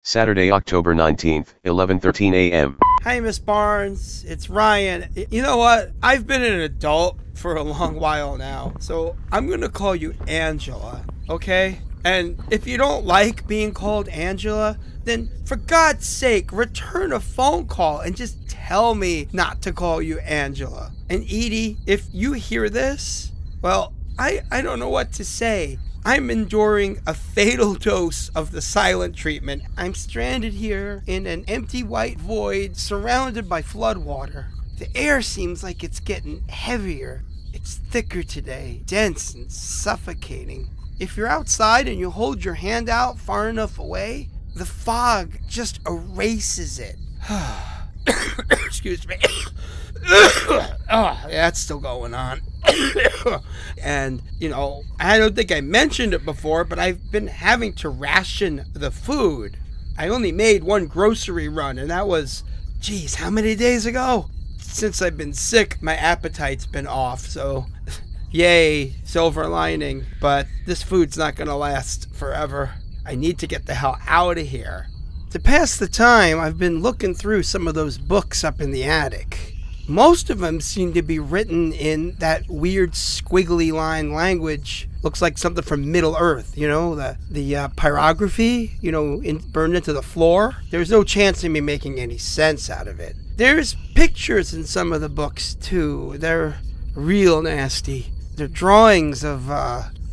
Saturday, October 19th, 11:13 a.m. Hi, Miss Barnes. It's Ryan. You know what? I've been an adult for a long while now, so I'm going to call you Angela, okay? And if you don't like being called Angela, then for God's sake, return a phone call and just tell me not to call you Angela. And Edie, if you hear this, well, I don't know what to say. I'm enduring a fatal dose of the silent treatment. I'm stranded here in an empty white void surrounded by floodwater. The air seems like it's getting heavier. It's thicker today, dense and suffocating. If you're outside and you hold your hand out far enough away, the fog just erases it. Excuse me. Oh, that's still going on. And, I don't think I mentioned it before, but I've been having to ration the food. I only made one grocery run, and that was, geez, how many days ago? Since I've been sick, my appetite's been off, so yay, silver lining. But this food's not gonna last forever. I need to get the hell out of here. To pass the time, I've been looking through some of those books up in the attic. Most of them seem to be written in that weird squiggly line language. Looks like something from Middle Earth, the pyrography, burned into the floor. There's no chance of me making any sense out of it. There's pictures in some of the books, too. They're real nasty. They're drawings of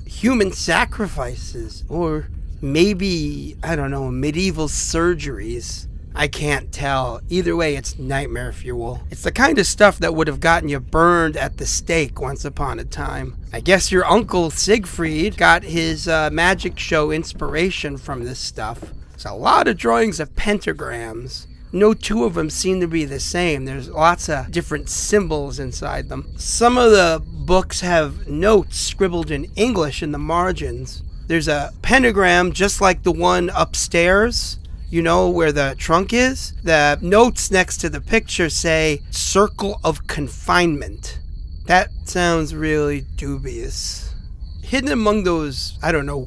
human sacrifices, or maybe, medieval surgeries. I can't tell. Either way, it's nightmare fuel. It's the kind of stuff that would have gotten you burned at the stake once upon a time. I guess your uncle Siegfried got his magic show inspiration from this stuff. There's a lot of drawings of pentagrams. No two of them seem to be the same. There's lots of different symbols inside them. Some of the books have notes scribbled in English in the margins. There's a pentagram just like the one upstairs. Where the trunk is? The notes next to the picture say, Circle of Confinement. That sounds really dubious. Hidden among those,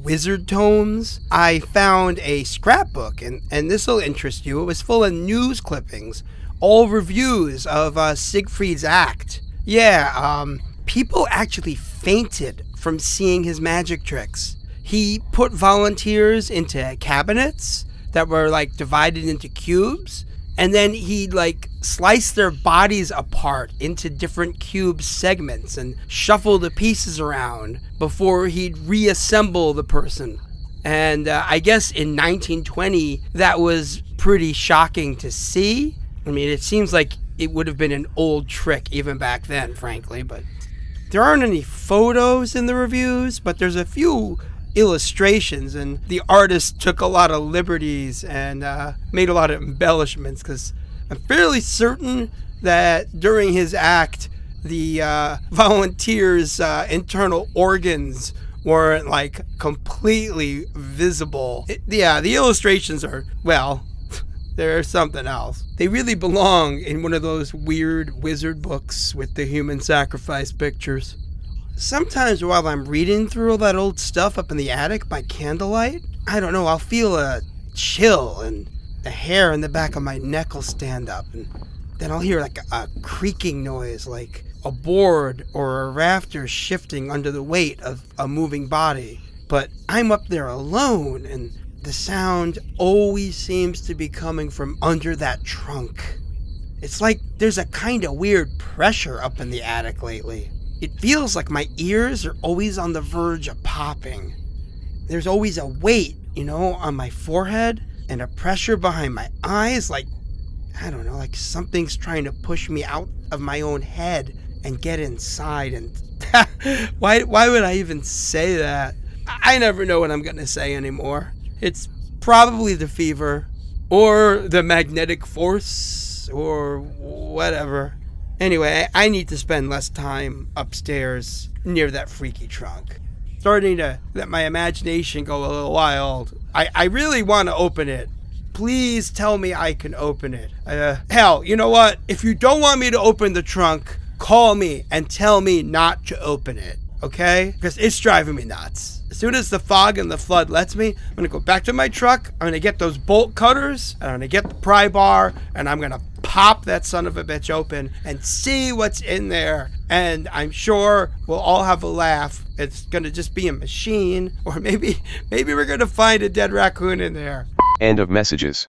wizard tomes, I found a scrapbook, and this will interest you. It was full of news clippings, all reviews of Siegfried's act. Yeah, people actually fainted from seeing his magic tricks. He put volunteers into cabinets that were divided into cubes, and then he'd slice their bodies apart into different cube segments and shuffle the pieces around before he'd reassemble the person. And I guess in 1920 that was pretty shocking to see. I mean, it seems like it would have been an old trick even back then, frankly. But there aren't any photos in the reviews, but there's a few illustrations, and the artist took a lot of liberties and made a lot of embellishments, because I'm fairly certain that during his act the volunteers' internal organs weren't completely visible. The illustrations are, well, they're something else. They really belong in one of those weird wizard books with the human sacrifice pictures. Sometimes while I'm reading through all that old stuff up in the attic by candlelight, I'll feel a chill, and the hair in the back of my neck will stand up, and then I'll hear a creaking noise, like a board or a rafter shifting under the weight of a moving body. But I'm up there alone, and the sound always seems to be coming from under that trunk. It's like there's a kind of weird pressure up in the attic lately. It feels like my ears are always on the verge of popping. There's always a weight, on my forehead, and a pressure behind my eyes, like something's trying to push me out of my own head and get inside. And why would I even say that? I never know what I'm going to say anymore. It's probably the fever, or the magnetic force, or whatever. Anyway, I need to spend less time upstairs near that freaky trunk. Starting to let my imagination go a little wild. I really want to open it. Please tell me I can open it. Hell, you know what? If you don't want me to open the trunk, call me and tell me not to open it. okay? Because it's driving me nuts. As soon as the fog and the flood lets me, I'm going to go back to my truck. I'm going to get those bolt cutters, and I'm going to get the pry bar, and I'm going to pop that son of a bitch open and see what's in there. And I'm sure we'll all have a laugh. It's going to just be a machine, or maybe we're going to find a dead raccoon in there. End of messages.